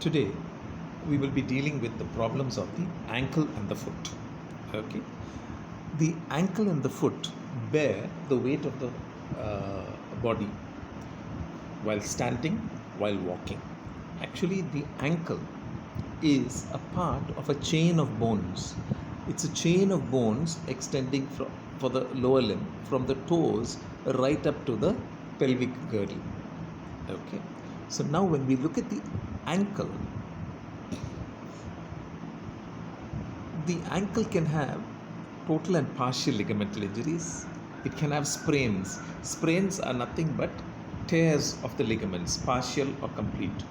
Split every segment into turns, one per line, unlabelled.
Today we will be dealing with the problems of the ankle and the foot. Okay, the ankle and the foot bear the weight of the body while standing, while walking. Actually, the ankle is a part of a chain of bones. It's a chain of bones extending for the lower limb from the toes right up to the pelvic girdle. Okay, so now when we look at the ankle can have total and partial ligamental injuries. It can have sprains. Sprains are nothing but tears of the ligaments, partial or complete.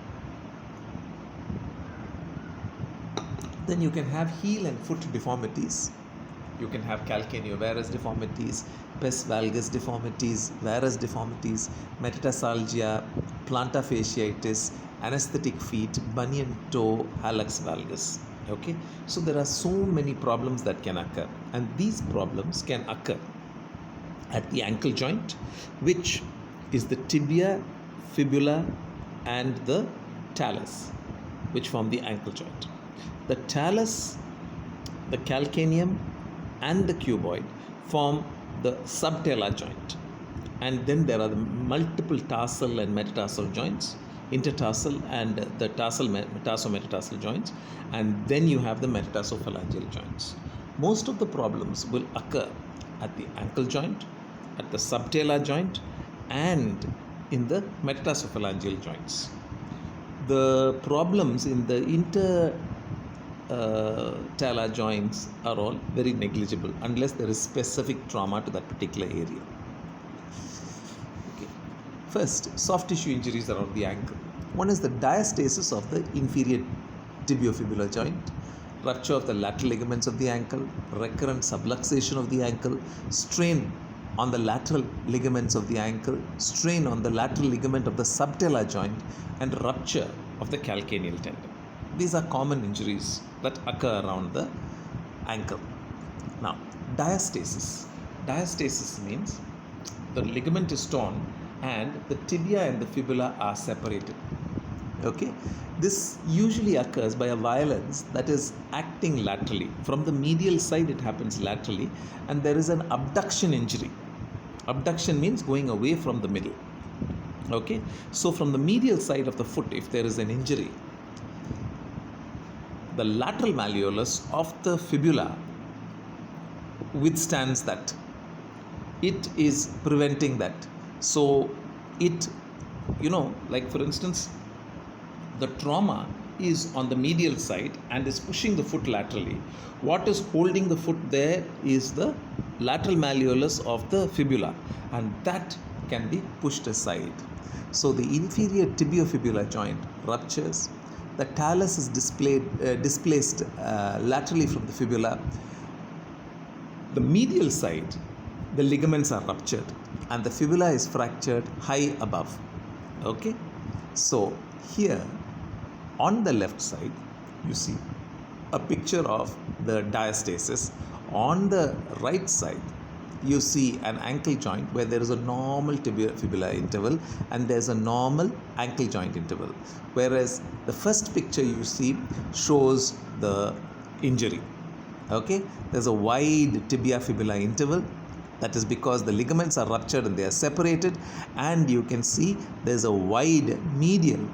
Then you can have heel and foot deformities. You can have calcaneovarus deformities, pes valgus deformities, varus deformities, metatarsalgia, plantar fasciitis, anesthetic feet, bunion toe, hallux valgus. Okay, so there are so many problems that can occur, and these problems can occur at the ankle joint, which is the tibia, fibula, and the talus, which form the ankle joint. The talus, the calcaneum, and the cuboid form the subtalar joint, and then there are the multiple tarsal and metatarsal joints, intertarsal and the tarso-metatarsal joints, and then you have the metatarsophalangeal joints. Most of the problems will occur at the ankle joint, at the subtalar joint, and in the metatarsophalangeal joints. The problems in the talar joints are all very negligible unless there is specific trauma to that particular area. Okay. First, soft tissue injuries around the ankle. One is the diastasis of the inferior tibiofibular joint, rupture of the lateral ligaments of the ankle, recurrent subluxation of the ankle, strain on the lateral ligaments of the ankle, strain on the lateral ligament of the subtalar joint, and rupture of the calcaneal tendon. These are common injuries that occur around the ankle. Now, diastasis. Diastasis means the ligament is torn and the tibia and the fibula are separated. Okay, this usually occurs by a violence that is acting laterally. From the medial side, it happens laterally, and there is an abduction injury. Abduction means going away from the middle. Okay, so from the medial side of the foot, if there is an injury, the lateral malleolus of the fibula withstands that. It is preventing that. So it, like for instance, the trauma is on the medial side and is pushing the foot laterally. What is holding the foot there is the lateral malleolus of the fibula, and that can be pushed aside. So the inferior tibiofibular joint ruptures. The talus is displaced laterally from the fibula. The medial side, the ligaments are ruptured and the fibula is fractured high above. Okay, so here on the left side you see a picture of the diastasis. On the right side you see an ankle joint where there is a normal tibio-fibular interval and there is a normal ankle joint interval, whereas the first picture you see shows the injury. Okay, there's a wide tibia-fibula interval. That is because the ligaments are ruptured and they are separated, and you can see there's a wide medial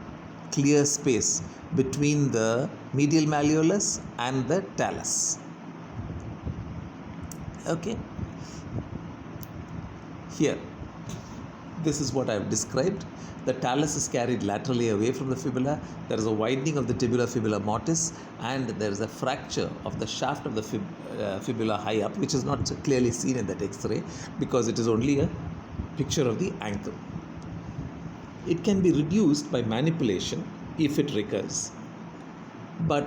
clear space between the medial malleolus and the talus. Okay, here this is what I have described. The talus is carried laterally away from the fibula. There is a widening of the tubular fibula mortis, and there is a fracture of the shaft of the fibula high up, which is not clearly seen in that X-ray because it is only a picture of the ankle. It can be reduced by manipulation if it recurs, but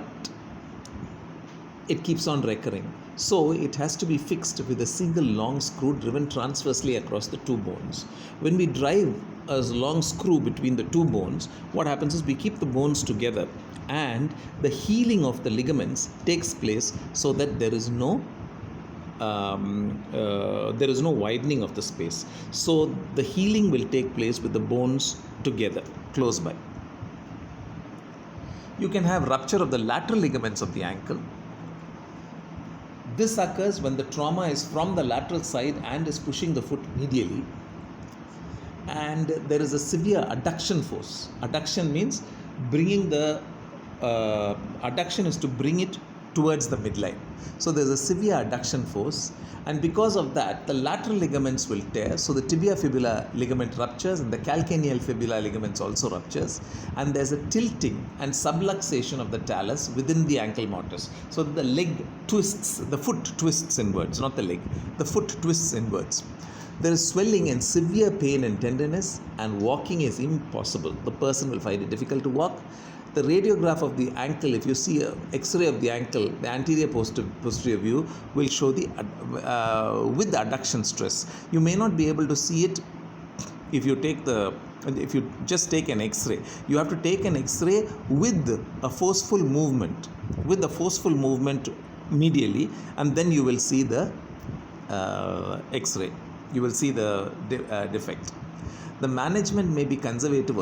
it keeps on recurring. So it has to be fixed with a single long screw driven transversely across the two bones. When we drive a long screw between the two bones, what happens is we keep the bones together and the healing of the ligaments takes place so that there is no widening of the space. So the healing will take place with the bones together, close by. You can have rupture of the lateral ligaments of the ankle. This occurs when the trauma is from the lateral side and is pushing the foot medially, and there is a severe adduction force. Adduction means bringing the adduction is to bring it towards the midline. So there's a severe adduction force, and because of that, the lateral ligaments will tear. So the tibia fibula ligament ruptures, and the calcaneal fibula ligaments also ruptures, and there's a tilting and subluxation of the talus within the ankle mortise. So the leg twists, the foot twists inwards, not the leg. The foot twists inwards. There is swelling and severe pain and tenderness, and walking is impossible. The person will find it difficult to walk. The radiograph of the ankle, if you see an X-ray of the ankle, the anterior posterior view will show the with the adduction stress. You may not be able to see it if you just take an X-ray. You have to take an X-ray with a forceful movement, medially, and then you will see the X-ray. You will see the defect. The management may be conservative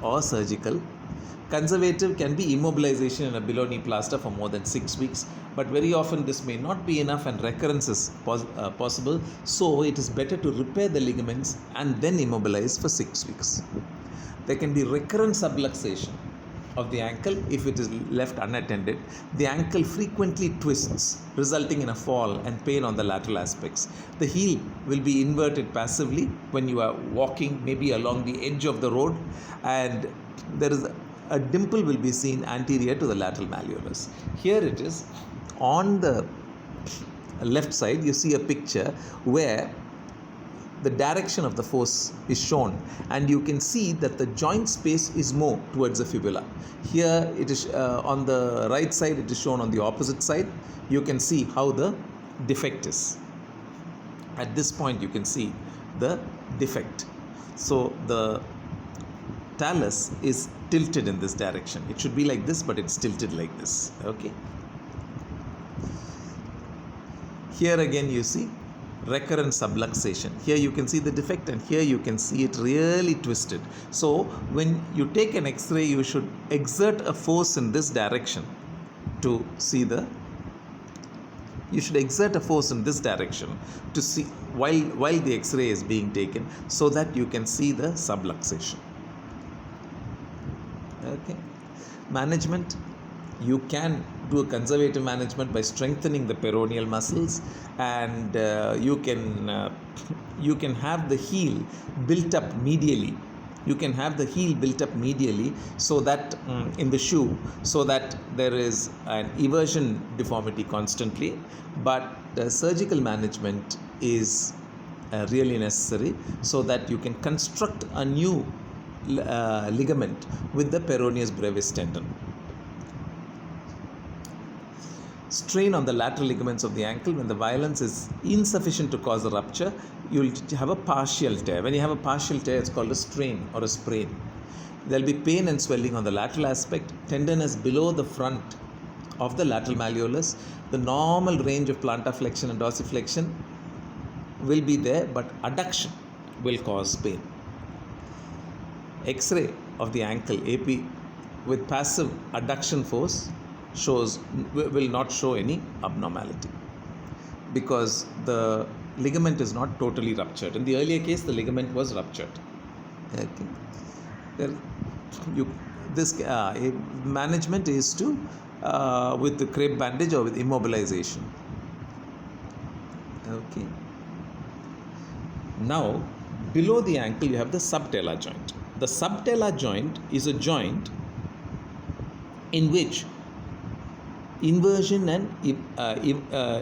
or surgical. Conservative can be immobilization in a below knee plaster for more than 6 weeks, but very often this may not be enough and recurrence is possible. So it is better to repair the ligaments and then immobilize for 6 weeks. There can be recurrent subluxation of the ankle if it is left unattended. The ankle frequently twists, resulting in a fall and pain on the lateral aspects. The heel will be inverted passively when you are walking, maybe along the edge of the road, and there is a dimple will be seen anterior to the lateral malleolus. Here it is on the left side. You see a picture where the direction of the force is shown, and you can see that the joint space is more towards the fibula. Here it is on the right side, it is shown on the opposite side. You can see how the defect is. At this point you can see the defect. So the talus is tilted in this direction. It should be like this, but it's tilted like this. Okay. Here again you see recurrent subluxation. Here you can see the defect, and here you can see it really twisted. So when you take an X-ray, you should exert a force in this direction to see the you should exert a force in this direction to see while the X-ray is being taken, so that you can see the subluxation. Okay. Management, you can do a conservative management by strengthening the peroneal muscles, and you can have the heel built up medially. You can have the heel built up medially, so that in the shoe, so that there is an eversion deformity constantly. But surgical management is really necessary, so that you can construct a new ligament with the peroneus brevis tendon. Strain on the lateral ligaments of the ankle. When the violence is insufficient to cause a rupture, you will have a partial tear. When you have a partial tear, it's called a strain or a sprain. There will be pain and swelling on the lateral aspect, tenderness below the front of the lateral malleolus. The normal range of plantar flexion and dorsiflexion will be there, but adduction will cause pain. X-ray of the ankle AP with passive adduction force will not show any abnormality, because the ligament is not totally ruptured. In the earlier case, the ligament was ruptured. Okay. This management is to with the crepe bandage or with immobilization. Okay. Now, below the ankle, you have the subtalar joint. The subtalar joint is a joint in which inversion and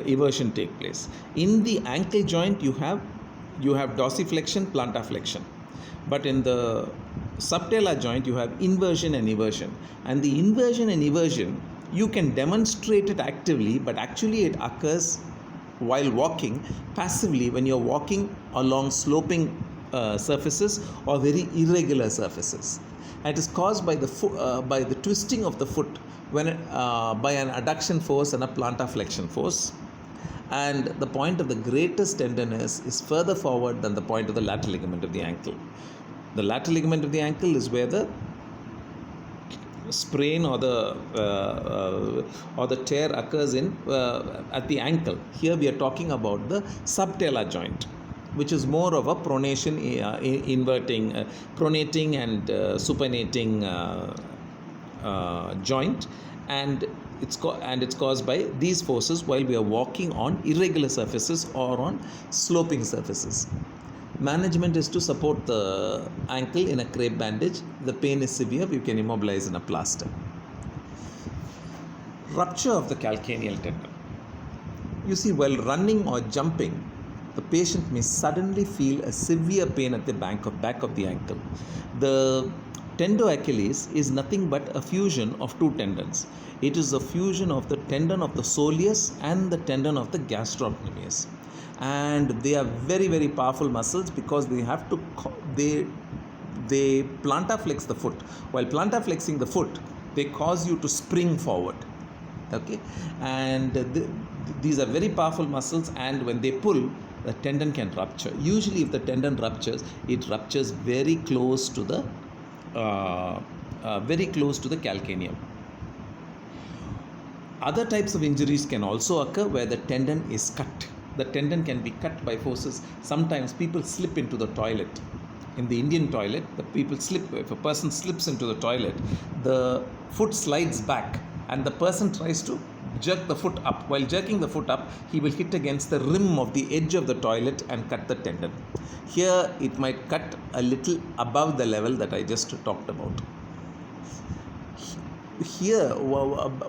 eversion take place. In the ankle joint, you have dorsiflexion, plantar flexion, but in the subtalar joint, you have inversion and eversion. And the inversion and eversion, you can demonstrate it actively, but actually it occurs while walking passively, when you're walking along sloping surfaces or very irregular surfaces. It is caused by the twisting of the foot by an adduction force and a plantar flexion force, and the point of the greatest tenderness is further forward than the point of the lateral ligament of the ankle. The lateral ligament of the ankle is where the sprain or the tear occurs in at the ankle. Here we are talking about the subtalar joint, which is more of a pronation, pronating and supinating joint, and it's caused by these forces while we are walking on irregular surfaces or on sloping surfaces. Management is to support the ankle in a crepe bandage. The pain is severe, you can immobilize in a plaster. Rupture of the calcaneal tendon. You see, while running or jumping, the patient may suddenly feel a severe pain at the back of the ankle. The tendoachilles is nothing but a fusion of two tendons. It is a fusion of the tendon of the soleus and the tendon of the gastrocnemius. And they are very, very powerful muscles because they plantar flex the foot. While plantar flexing the foot, they cause you to spring forward. Okay, and these are very powerful muscles, and when they pull, the tendon can rupture. Usually if the tendon ruptures, it ruptures very close to the calcaneum. Other types of injuries can also occur where the tendon is cut. The tendon can be cut by forces. Sometimes people slip into the toilet. In the Indian toilet, if a person slips into the toilet, the foot slides back and the person tries to jerk the foot up. While jerking the foot up, he will hit against the rim of the edge of the toilet and cut the tendon. Here it might cut a little above the level that I just talked about. Here,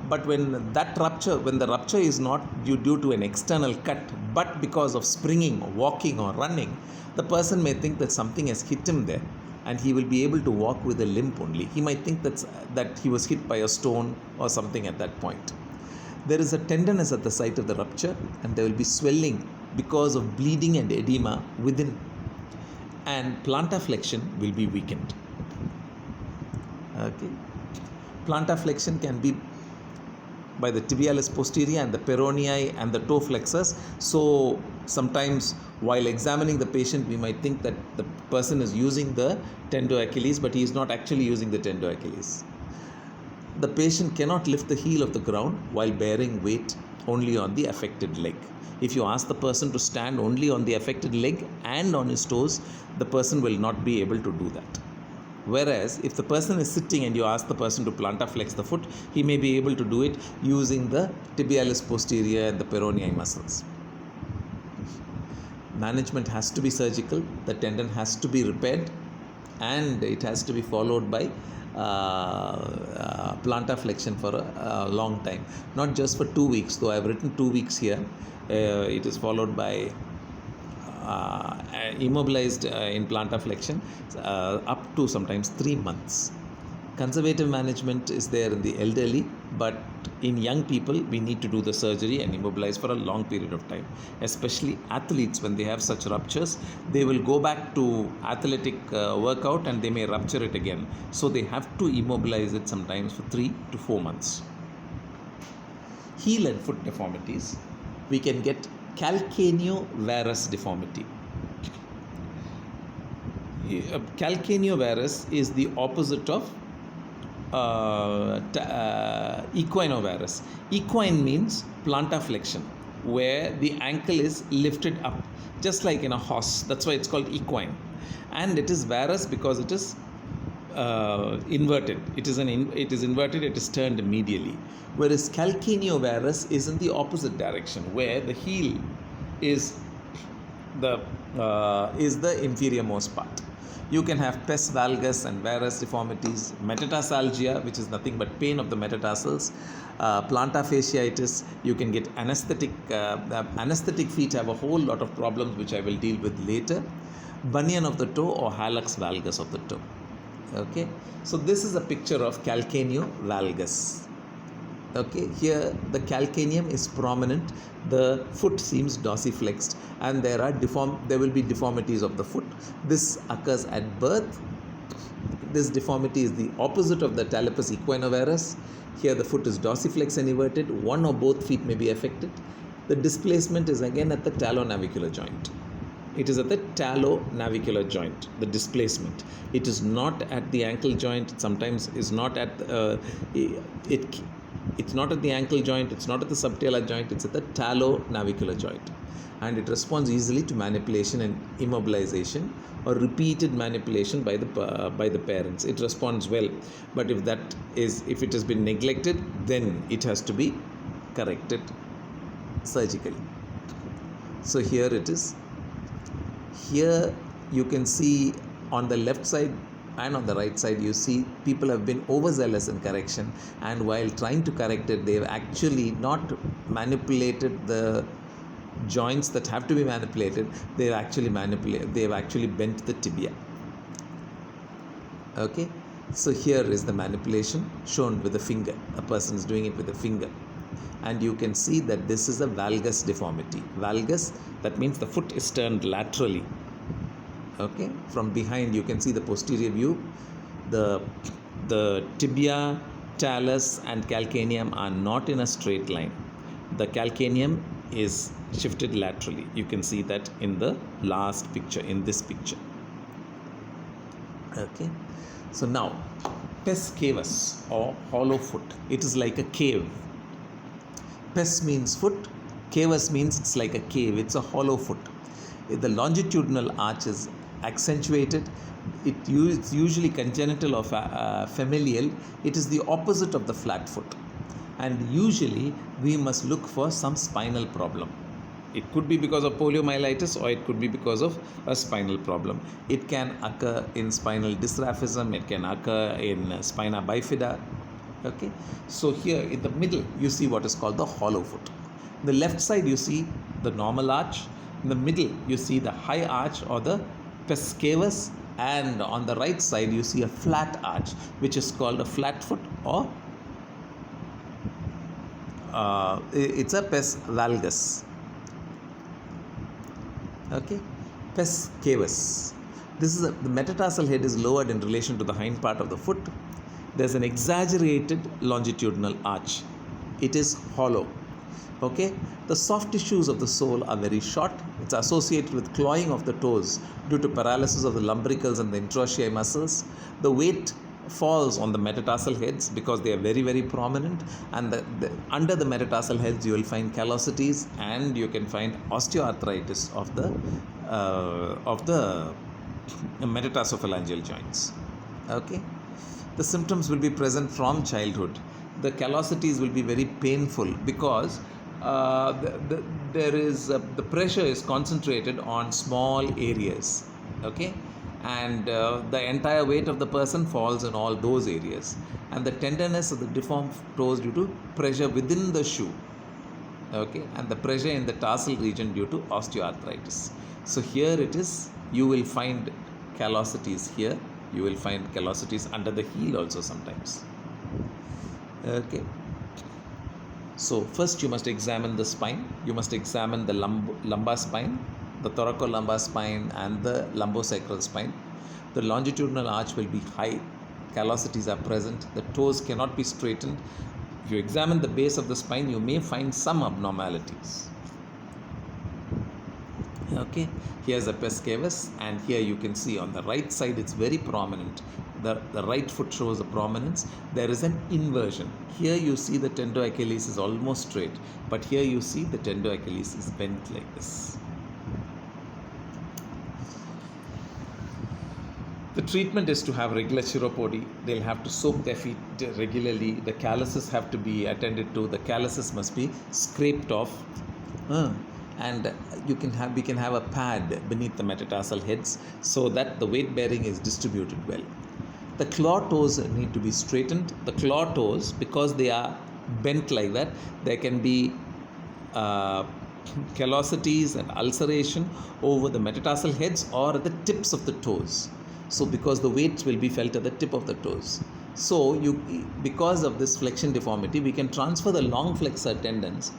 but when the rupture is not due to an external cut, but because of springing, walking or running, the person may think that something has hit him there, and he will be able to walk with a limp only. He might think that he was hit by a stone or something at that point. There is a tenderness at the site of the rupture, and there will be swelling because of bleeding and edema within, and plantar flexion will be weakened. Okay. Plantar flexion can be by the tibialis posterior and the peronei and the toe flexors. So sometimes while examining the patient, we might think that the person is using the tendoachilles, but he is not actually using the tendoachilles. The patient cannot lift the heel of the ground while bearing weight only on the affected leg. If you ask the person to stand only on the affected leg and on his toes, the person will not be able to do that. Whereas if the person is sitting and you ask the person to plantar flex the foot, he may be able to do it using the tibialis posterior and the peronei muscles. Management has to be surgical, the tendon has to be repaired, and it has to be followed by plantar flexion for a long time. Not just for 2 weeks, though I have written 2 weeks here. It is followed by immobilized in plantar flexion up to sometimes 3 months. Conservative management is there in the elderly, but in young people we need to do the surgery and immobilize for a long period of time. Especially athletes, when they have such ruptures, they will go back to athletic workout and they may rupture it again. So they have to immobilize it sometimes for 3 to 4 months. Heel and foot deformities. We can get calcaneovarus deformity. Calcaneovarus is the opposite of equinovarus. Equine means plantar flexion, where the ankle is lifted up, just like in a horse. That's why it's called equine. And it is varus because it is inverted. It is inverted. It is turned medially. Whereas calcaneovarus is in the opposite direction, where the heel is the inferior-most part. You can have pes valgus and varus deformities, metatarsalgia, which is nothing but pain of the metatarsals, plantar fasciitis. You can get anesthetic. Anesthetic feet have a whole lot of problems, which I will deal with later. Bunion of the toe or hallux valgus of the toe. Okay, so this is a picture of calcaneo valgus. Okay, here the calcaneum is prominent, the foot seems dorsiflexed, and there will be deformities of the foot. This occurs at birth. This deformity is the opposite of the talipes equinovarus. Here the foot is dorsiflexed and inverted. One or both feet may be affected. The displacement is again at the talonavicular joint. It is at the talonavicular joint, the displacement. It is not at the ankle joint. Sometimes is not at it. It's not at the ankle joint. It's not at the subtalar joint. It's at the talonavicular joint, and it responds easily to manipulation and immobilization or repeated manipulation by the parents. It responds well, but if it has been neglected, then it has to be corrected surgically. So here it is. Here you can see on the left side and on the right side, you see people have been overzealous in correction, and while trying to correct it, they have actually not manipulated the joints that have to be manipulated. They have actually bent the tibia. Okay, so here is the manipulation shown with the finger. A person is doing it with a finger, and you can see that this is a valgus deformity. Valgus, that means the foot is turned laterally. Okay, from behind you can see the posterior view. The tibia, talus and calcaneum are not in a straight line. The calcaneum is shifted laterally. You can see that in the last picture, in this picture. Okay, so now pes cavus or hollow foot. It is like a cave. Pes means foot, cavus means it's like a cave, it's a hollow foot. If the longitudinal arch is accentuated, it's usually congenital or familial. It is the opposite of the flat foot, and usually we must look for some spinal problem. It could be because of poliomyelitis, or it could be because of a spinal problem. It can occur in spinal dysraphism, it can occur in spina bifida. Okay, so here in the middle you see what is called the hollow foot. The left side you see the normal arch, in the middle you see the high arch or the pes cavus, and on the right side you see a flat arch which is called a flat foot, or it's a pes valgus. Okay, pes cavus. The metatarsal head is lowered in relation to the hind part of the foot. There's an exaggerated longitudinal arch. It is hollow. Okay, the soft tissues of the sole are very short. It's associated with clawing of the toes due to paralysis of the lumbricals and the interossei muscles. The weight falls on the metatarsal heads because they are very, very prominent, and under the metatarsal heads you will find callosities, and you can find osteoarthritis of the metatarsophalangeal joints. Okay, the symptoms will be present from childhood. The callosities will be very painful because the pressure is concentrated on small areas. Okay, and the entire weight of the person falls in all those areas, and the tenderness of the deformed toes due to pressure within the shoe. Okay, and the pressure in the tarsal region due to osteoarthritis. So here it is, you will find callosities here. You will find callosities under the heel also sometimes. Okay, so first you must examine the spine. You must examine the lumbar spine, the thoracolumbar spine and the lumbosacral spine. The longitudinal arch will be high. Callosities are present. The toes cannot be straightened. If you examine the base of the spine, you may find some abnormalities. Okay, here's a pes cavus, and here you can see on the right side it's very prominent. The right foot shows a prominence. There is an inversion. Here you see the tendo Achilles is almost straight, but here you see the tendo Achilles is bent like this. The treatment is to have regular chiropody. They'll have to soak their feet regularly. The calluses have to be attended to. The calluses must be scraped off. And we can have a pad beneath the metatarsal heads so that the weight bearing is distributed well. The claw toes need to be straightened. The claw toes, because they are bent like that, there can be callosities and ulceration over the metatarsal heads or at the tips of the toes. So because the weight will be felt at the tip of the toes. So because of this flexion deformity, we can transfer the long flexor tendons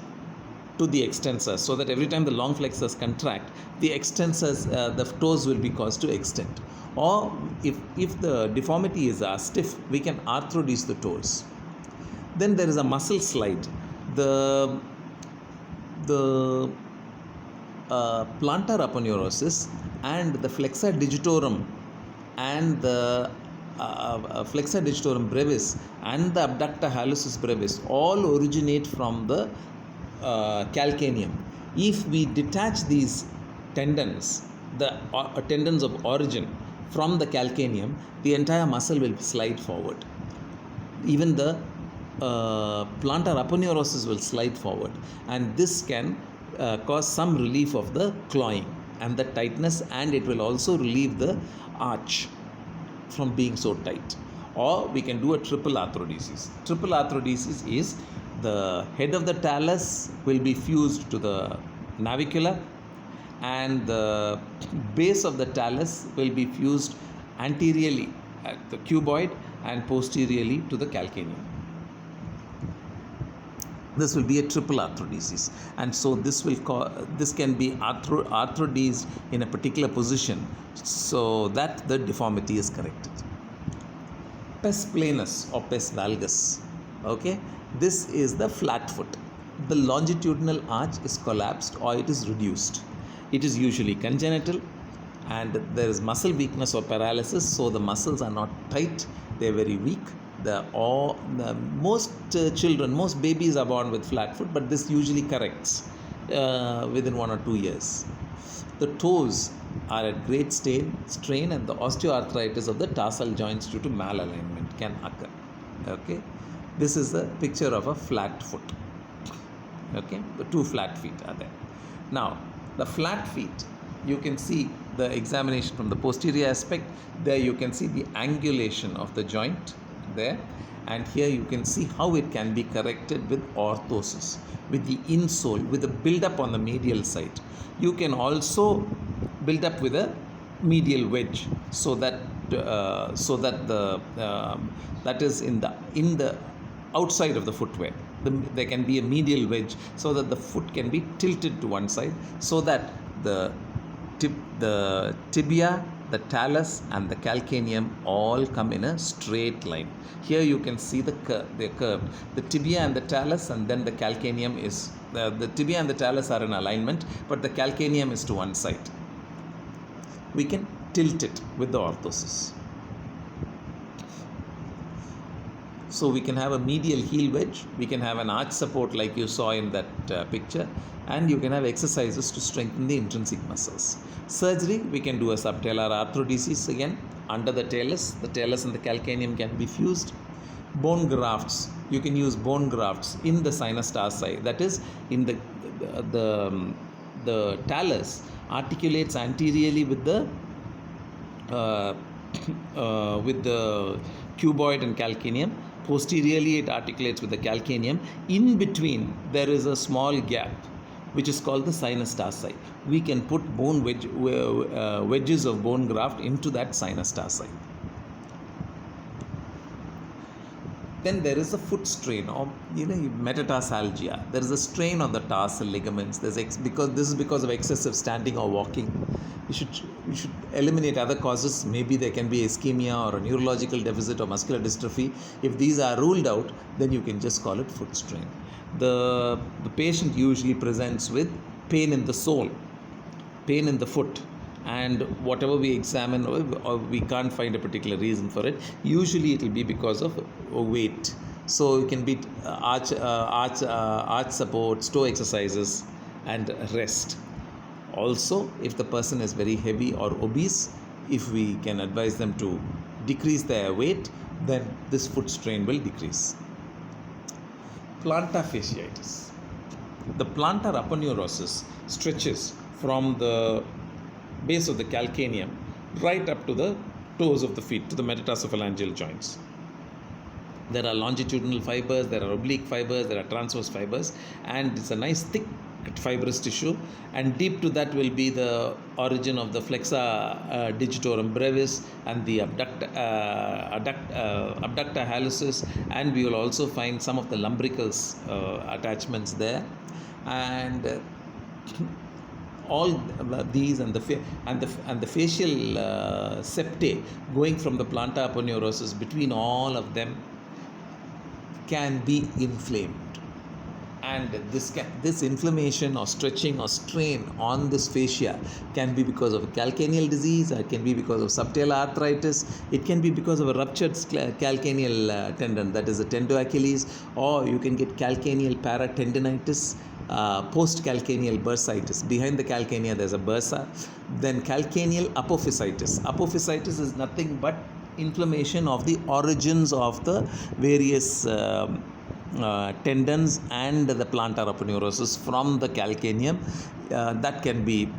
to the extensors, so that every time the long flexors contract, the extensors, the toes will be caused to extend. Or if the deformity is stiff, we can arthrodese the toes. Then there is a muscle slide. The plantar aponeurosis and the flexor digitorum and the flexor digitorum brevis and the abductor hallucis brevis all originate from the calcaneum. If we detach these tendons, the tendons of origin from the calcaneum, the entire muscle will slide forward. Even the plantar aponeurosis will slide forward, and this can cause some relief of the clawing and the tightness, and it will also relieve the arch from being so tight. Or we can do a triple arthrodesis. Triple arthrodesis is the head of the talus will be fused to the navicular, and the base of the talus will be fused anteriorly at the cuboid and posteriorly to the calcaneum. This will be a triple arthrodesis, and so this can be arthrodesed in a particular position so that the deformity is corrected. Pes planus or pes valgus. Okay, this is the flat foot. The longitudinal arch is collapsed or it is reduced. It is usually congenital, and there is muscle weakness or paralysis, so the muscles are not tight, they are very weak. Most children, most babies are born with flat foot, but this usually corrects within 1 or 2 years. The toes are at great strain, and the osteoarthritis of the tarsal joints due to malalignment can occur. Okay, this is a picture of a flat foot. Okay, the 2 flat feet are there. Now, the flat feet, you can see the examination from the posterior aspect. There you can see the angulation of the joint there, and here you can see how it can be corrected with orthosis, with the insole, with the build up on the medial side. You can also build up with a medial wedge, so that that is in the outside of the footwear. There can be a medial wedge so that the foot can be tilted to one side, so that the tibia, the talus and the calcaneum all come in a straight line. Here you can see the curve. The tibia and the talus, and then the calcaneum is the tibia and the talus are in alignment, but the calcaneum is to one side. We can tilt it with the orthosis. So we can have a medial heel wedge, we can have an arch support like you saw in that picture, and you can have exercises to strengthen the intrinsic muscles. Surgery, we can do a subtalar arthrodesis again under the talus and the calcaneum can be fused. Bone grafts, you can use bone grafts in the sinus tarsi, that is in the talus articulates anteriorly with the cuboid and calcaneum. Posteriorly it articulates with the calcaneum. In between there is a small gap which is called the sinus tarsi. We can put wedges of bone graft into that sinus tarsi. Then there is a foot strain, or metatarsalgia. There is a strain on the tarsal ligaments. Because of excessive standing or walking. We should eliminate other causes. Maybe there can be ischemia or a neurological deficit or muscular dystrophy. If these are ruled out, then you can just call it foot strain. The patient usually presents with pain in the sole, pain in the foot, and whatever we examine, or we can't find a particular reason for it. Usually it will be because of weight. So it can be arch support, toe exercises, and rest. Also, if the person is very heavy or obese, if we can advise them to decrease their weight, then this foot strain will decrease. Plantar fasciitis. The plantar aponeurosis stretches from the base of the calcaneum right up to the toes of the feet, to the metatarsophalangeal joints. There are longitudinal fibers, there are oblique fibers, there are transverse fibers, and it's a nice thick fibrous tissue, and deep to that will be the origin of the flexor digitorum brevis and the abductor hallucis, and we will also find some of the lumbricals attachments there, and all these and the facial septae going from the plantar aponeurosis, between all of them can be inflamed, And this inflammation or stretching or strain on this fascia can be because of a calcaneal disease, or it can be because of subtalar arthritis, it can be because of a ruptured calcaneal tendon, that is a tendoachilles, or you can get calcaneal paratendinitis, post calcaneal bursitis. Behind the calcanea there's a bursa. Then calcaneal apophysitis. Apophysitis is nothing but inflammation of the origins of the various tendons and the plantar aponeurosis from the calcaneum. That can be,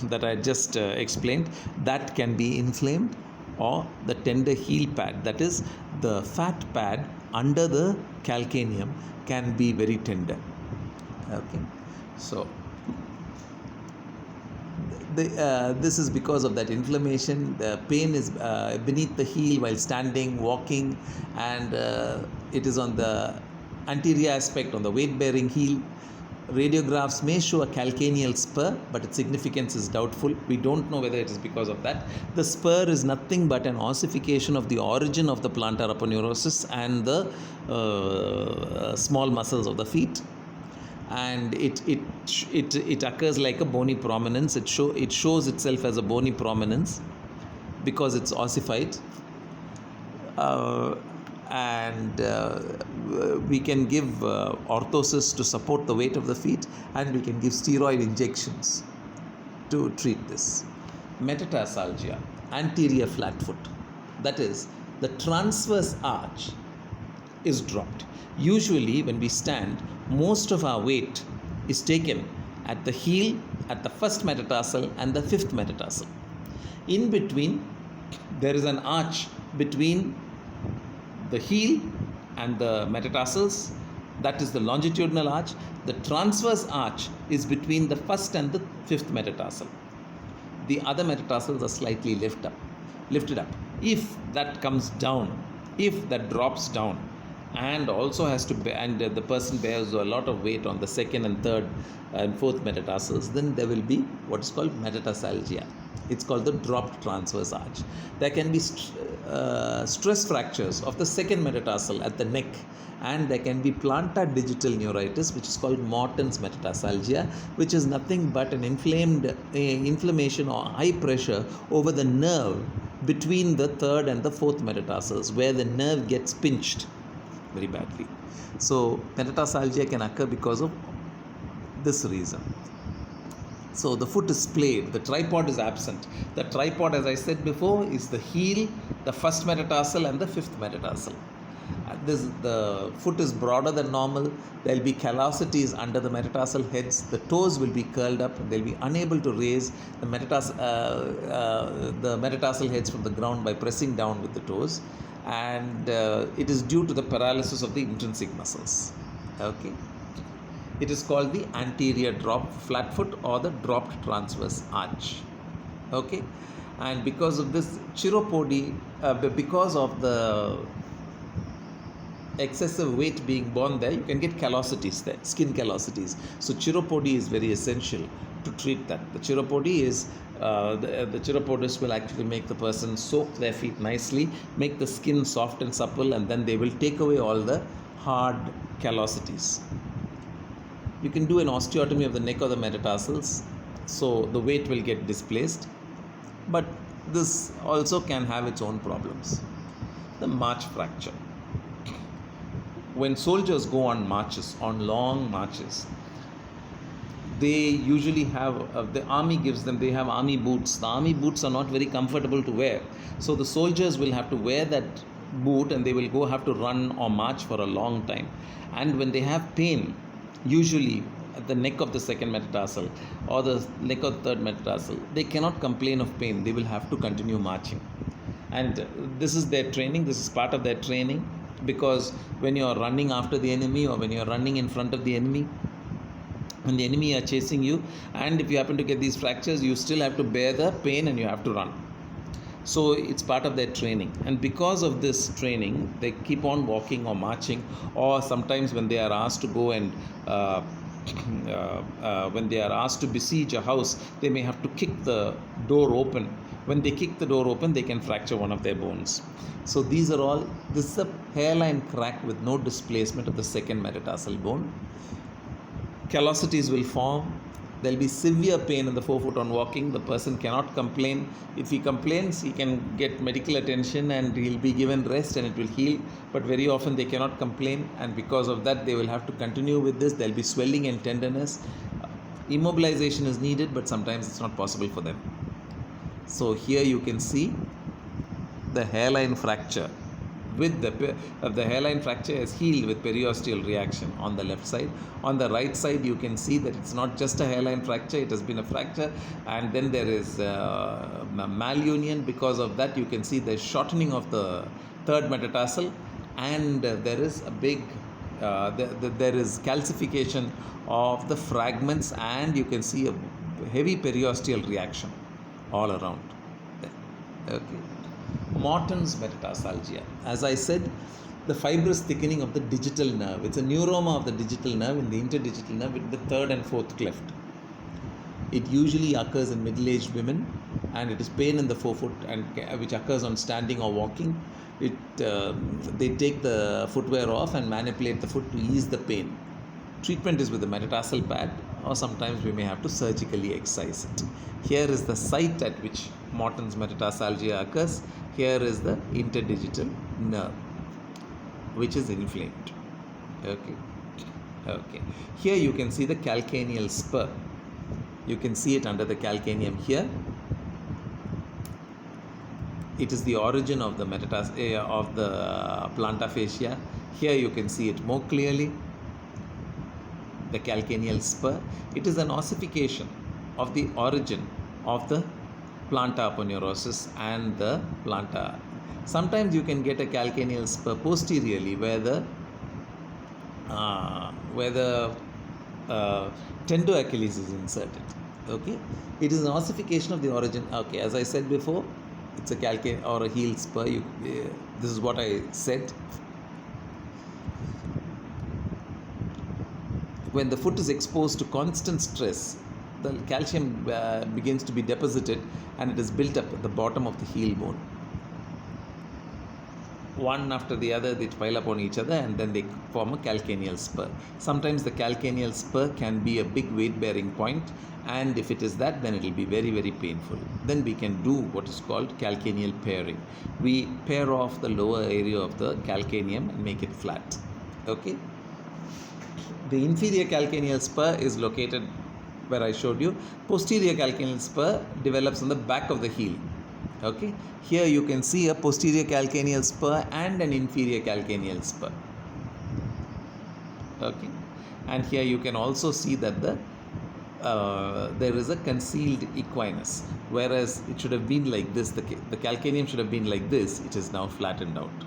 that I just explained, that can be inflamed. Or the tender heel pad, that is the fat pad under the calcaneum, can be very tender. Okay, so this is because of that inflammation. The pain is beneath the heel while standing, walking, and it is on the anterior aspect, on the weight bearing heel. Radiographs may show a calcaneal spur, but its significance is doubtful. We don't know whether it is because of that. The spur is nothing but an ossification of the origin of the plantar aponeurosis and the small muscles of the feet, and it occurs like a bony prominence. It shows itself as a bony prominence because it's ossified. And we can give orthosis to support the weight of the feet, and we can give steroid injections to treat this. Metatarsalgia, anterior flat foot, that is, the transverse arch is dropped. Usually when we stand, most of our weight is taken at the heel, at the first metatarsal and the fifth metatarsal. In between there is an arch between the heel and the metatarsals, that is the longitudinal arch. The transverse arch is between the first and the fifth metatarsal. The other metatarsals are slightly lifted up. If that comes down, if that drops down, and also has to and the person bears a lot of weight on the second and third and fourth metatarsals, then there will be what is called metatarsalgia. It's called the dropped transverse arch. There can be stress fractures of the second metatarsal at the neck, and there can be plantar digital neuritis, which is called Morton's metatarsalgia, which is nothing but an inflammation or high pressure over the nerve between the third and the fourth metatarsals, where the nerve gets pinched very badly. So metatarsalgia can occur because of this reason. So the foot is splayed, the tripod is absent. The tripod, as I said before, is the heel, the first metatarsal and the fifth metatarsal. The foot is broader than normal. There will be callosities under the metatarsal heads. The toes will be curled up. They will be unable to raise the metatarsal heads from the ground by pressing down with the toes. And it is due to the paralysis of the intrinsic muscles. Okay. It is called the anterior drop flat foot or the dropped transverse arch. Okay. And because of this chiropody, because of the excessive weight being borne there, you can get callosities there, skin callosities. So chiropody is very essential to treat that. The chiropody is the chiropodist will actually make the person soak their feet nicely, make the skin soft and supple, and then they will take away all the hard callosities. You can do an osteotomy of the neck or the metatarsals, so the weight will get displaced, but this also can have its own problems. The march fracture. When soldiers go on marches, on long marches, they usually have, the army gives them, they have army boots. The army boots are not very comfortable to wear. So the soldiers will have to wear that boot, and they will go have to run or march for a long time. And when they have pain, usually at the neck of the second metatarsal or the neck of the third metatarsal, they cannot complain of pain. They will have to continue marching. And this is their training. This is part of their training, because when you are running after the enemy or when you are running in front of the enemy, when the enemy are chasing you, and if you happen to get these fractures, you still have to bear the pain and you have to run. So it's part of their training, and because of this training, they keep on walking or marching, or sometimes when they are asked to go and when they are asked to besiege a house, they may have to kick the door open. When they kick the door open, they can fracture one of their bones. So these are all, this is a hairline crack with no displacement of the second metatarsal bone. callosities will form. There will be severe pain in the forefoot on walking. The person cannot complain. If he complains, he can get medical attention and he'll be given rest and it will heal. But very often they cannot complain, and because of that, they will have to continue with this. There will be swelling and tenderness. Immobilization is needed, but sometimes it's not possible for them. So here you can see the hairline fracture. With the hairline fracture is healed with periosteal reaction on the left side. On the right side, you can see that it's not just a hairline fracture, it has been a fracture, and then there is malunion. Because of that, you can see the shortening of the third metatarsal, and there is a big there is calcification of the fragments, and you can see a heavy periosteal reaction all around. Okay. Morton's metatarsalgia. As I said, the fibrous thickening of the digital nerve. It's a neuroma of the digital nerve in the interdigital nerve in the third and fourth cleft. It usually occurs in middle-aged women, and it is pain in the forefoot, and which occurs on standing or walking. They take the footwear off and manipulate the foot to ease the pain. Treatment is with the metatarsal pad, or sometimes we may have to surgically excise it. Here is the site at which Morton's metatarsalgia occurs. Here is the interdigital nerve, which is inflamed. Okay. Here you can see the calcaneal spur. You can see it under the calcaneum here. It is the origin of the of the plantar fascia. Here you can see it more clearly. The calcaneal spur. It is an ossification of the origin of the plantar aponeurosis and the plantar. Sometimes you can get a calcaneal spur posteriorly where the tendoachilles is inserted. Okay, it is an ossification of the origin. Okay, as I said before, it's a calcaneal or a heel spur. This is what I said. When the foot is exposed to constant stress, the calcium begins to be deposited, and it is built up at the bottom of the heel bone. One after the other, they pile up on each other, and then they form a calcaneal spur. Sometimes the calcaneal spur can be a big weight-bearing point, and if it is that, then it will be very, very painful. Then we can do what is called calcaneal paring. We pare off the lower area of the calcaneum and make it flat. Okay. The inferior calcaneal spur is located where I showed you. Posterior calcaneal spur develops on the back of the heel. Okay. Here you can see a posterior calcaneal spur and an inferior calcaneal spur. Okay. And here you can also see that there is a concealed equinus, whereas it should have been like this. The calcaneum should have been like this. It is now flattened out.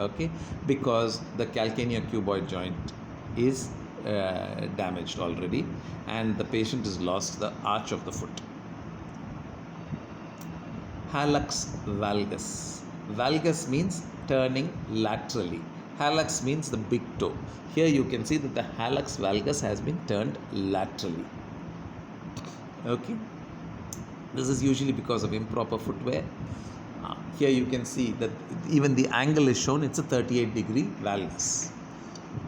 Okay. Because the calcaneocuboid joint is damaged already, and the patient has lost the arch of the foot. Hallux valgus. Valgus means turning laterally. Hallux means the big toe. Here you can see that the hallux valgus has been turned laterally. Okay. This is usually because of improper footwear. Here you can see that even the angle is shown. It's a 38-degree valgus.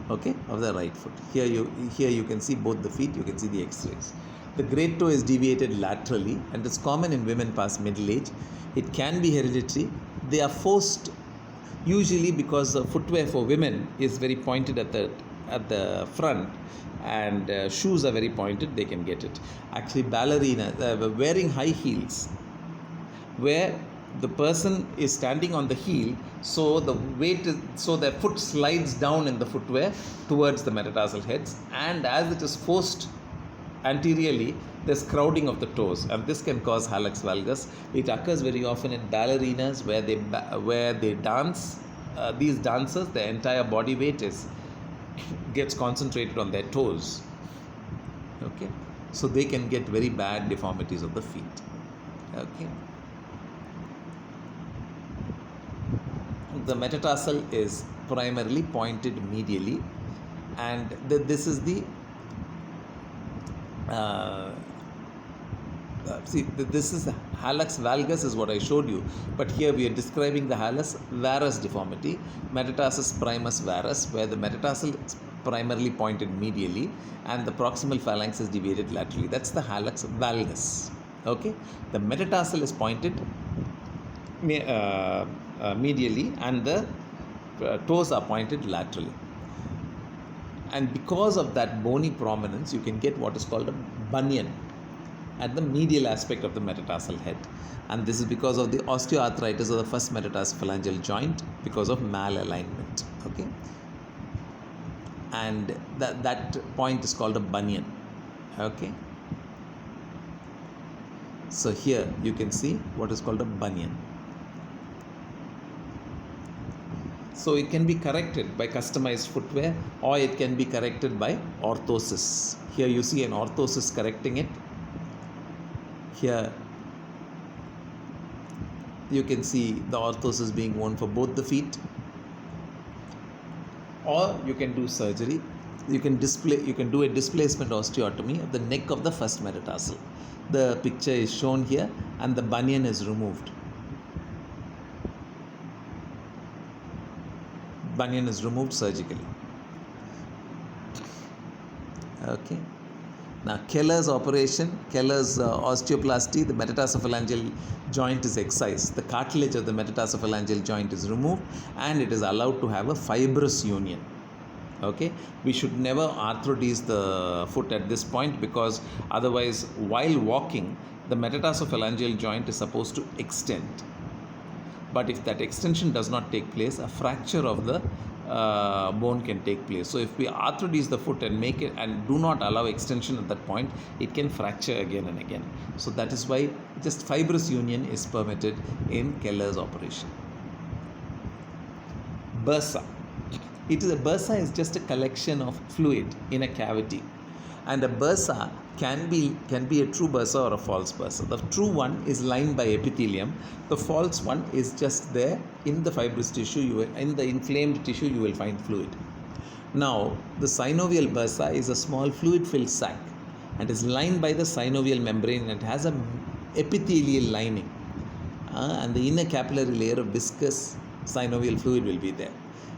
Okay, of the right foot. Here you can see both the feet. You can see the X-rays. The great toe is deviated laterally, and it's common in women past middle age. It can be hereditary. They are forced, usually because the footwear for women is very pointed at the front, and shoes are very pointed. They can get it. Actually, ballerinas wearing high heels, where the person is standing on the heel, so their foot slides down in the footwear towards the metatarsal heads, and as it is forced anteriorly, there's crowding of the toes, and this can cause hallux valgus. It occurs very often in ballerinas where they dance. These dancers, their entire body weight gets concentrated on their toes. Okay, so they can get very bad deformities of the feet. Okay. The metatarsal is primarily pointed medially, and this is the This is hallux valgus is what I showed you, but here we are describing the hallux varus deformity, metatarsus primus varus, where the metatarsal is primarily pointed medially and the proximal phalanx is deviated laterally. That's the hallux valgus. Okay, the metatarsal is pointed medially and the toes are pointed laterally. And because of that bony prominence, you can get what is called a bunion at the medial aspect of the metatarsal head. And this is because of the osteoarthritis of the first metatarsophalangeal joint because of malalignment. Okay, and that point is called a bunion. Okay, so here you can see what is called a bunion. So it can be corrected by customized footwear, or it can be corrected by orthosis. Here you see an orthosis correcting it. Here you can see the orthosis being worn for both the feet, or you can do surgery. You can do a displacement osteotomy of the neck of the first metatarsal. The picture is shown here and the bunion is removed. Bunion is removed surgically. Okay. Now Keller's operation, Keller's osteoplasty, the metatarsophalangeal joint is excised. The cartilage of the metatarsophalangeal joint is removed and it is allowed to have a fibrous union. Okay, we should never arthrodese the foot at this point, because otherwise while walking the metatarsophalangeal joint is supposed to extend. But if that extension does not take place, a fracture of the bone can take place. So if we arthrodese the foot and make it and do not allow extension at that point, it can fracture again and again. So that is why just fibrous union is permitted in Keller's operation. Bursa. Bursa is just a collection of fluid in a cavity, and a bursa can be a true bursa or a false bursa. The true one is lined by epithelium. The false one is just there in the fibrous tissue. In the inflamed tissue you will find fluid. Now the synovial bursa is a small fluid-filled sac and is lined by the synovial membrane, and it has a epithelial lining, and the inner capillary layer of viscous synovial fluid will be there.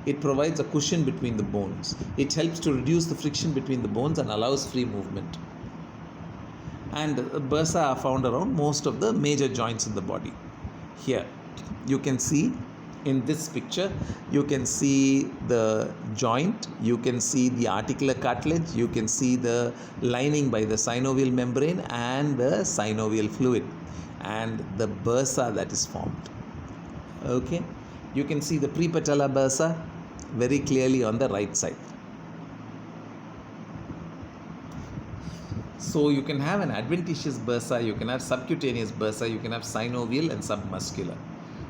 It provides a cushion between the bones. It helps to reduce the friction between the bones and allows free movement. And bursa are found around most of the major joints in the body. Here you can see in this picture, you can see the joint, you can see the articular cartilage, you can see the lining by the synovial membrane and the synovial fluid and the bursa that is formed. Okay, you can see the prepatellar bursa very clearly on the right side. So you can have an adventitious bursa, you can have subcutaneous bursa, you can have synovial and submuscular.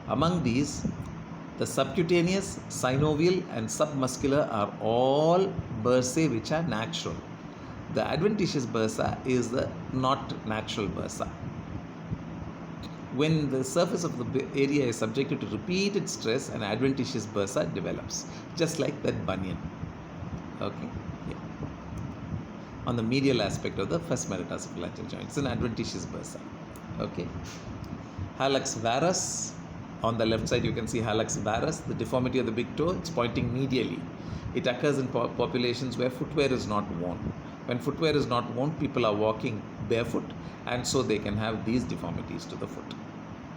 Among these, the subcutaneous, synovial and submuscular are all bursae which are natural. The adventitious bursa is the not natural bursa. When the surface of the area is subjected to repeated stress, an adventitious bursa develops, just like that bunion. Okay, yeah. On the medial aspect of the first metatarsophalangeal joint, it's an adventitious bursa. Okay, hallux varus. On the left side, you can see hallux varus, the deformity of the big toe. It's pointing medially. It occurs in populations where footwear is not worn. When footwear is not worn, people are walking barefoot, and so they can have these deformities to the foot.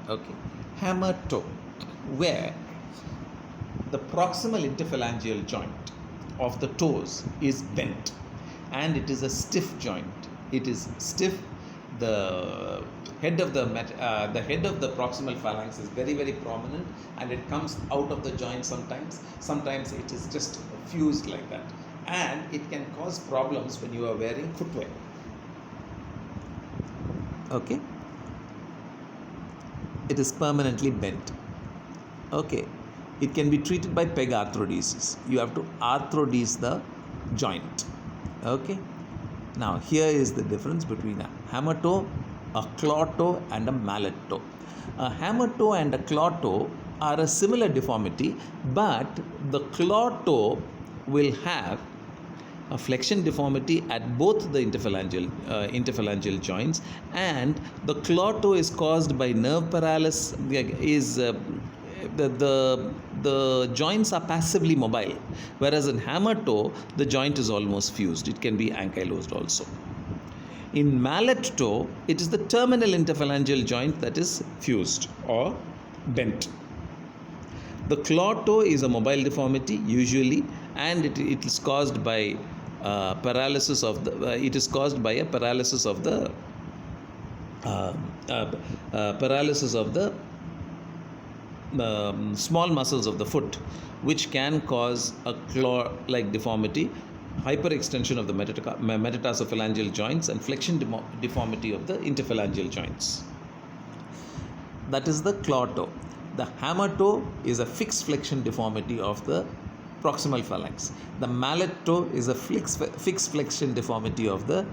Okay, hammer toe, where the proximal interphalangeal joint of the toes is bent, and it is a stiff joint. It is stiff. The head of the proximal phalanx is very, very prominent, and it comes out of the joint sometimes. Sometimes it is just fused like that, and it can cause problems when you are wearing footwear. Okay, it is permanently bent. Okay, it can be treated by peg arthrodesis. You have to arthrodese the joint. Okay, now here is the difference between a hammer toe, a claw toe and a mallet toe. A hammer toe and a claw toe are a similar deformity, but the claw toe will have a flexion deformity at both the interphalangeal joints, and the claw toe is caused by nerve paralysis. The joints are passively mobile, whereas in hammer toe the joint is almost fused. It can be ankylosed also. In mallet toe, it is the terminal interphalangeal joint that is fused or bent. The claw toe is a mobile deformity usually, and it is caused by paralysis of the. It is caused by a paralysis of the small muscles of the foot, which can cause a claw-like deformity, hyperextension of the metatarsophalangeal joints, and flexion deformity of the interphalangeal joints. That is the claw toe. The hammer toe is a fixed flexion deformity of the proximal phalanx. The mallet toe is a fixed flexion deformity of the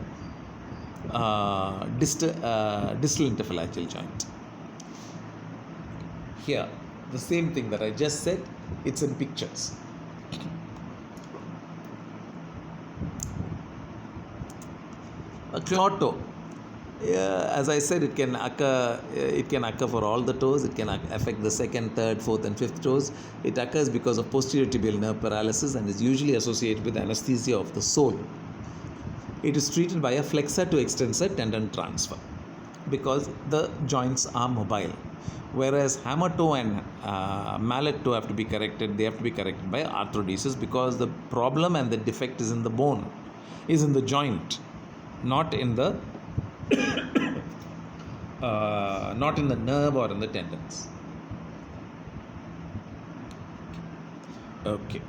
distal interphalangeal joint. Here, the same thing that I just said, it's in pictures. A claw toe, as I said, it can occur for all the toes. It can affect the second, third, fourth, and fifth toes. It occurs because of posterior tibial nerve paralysis and is usually associated with anesthesia of the sole. It is treated by a flexor to extensor tendon transfer because the joints are mobile. Whereas hammer toe and mallet toe have to be corrected. They have to be corrected by arthrodesis because the problem and the defect is in the bone, is in the joint, not in the nerve or in the tendons. Okay.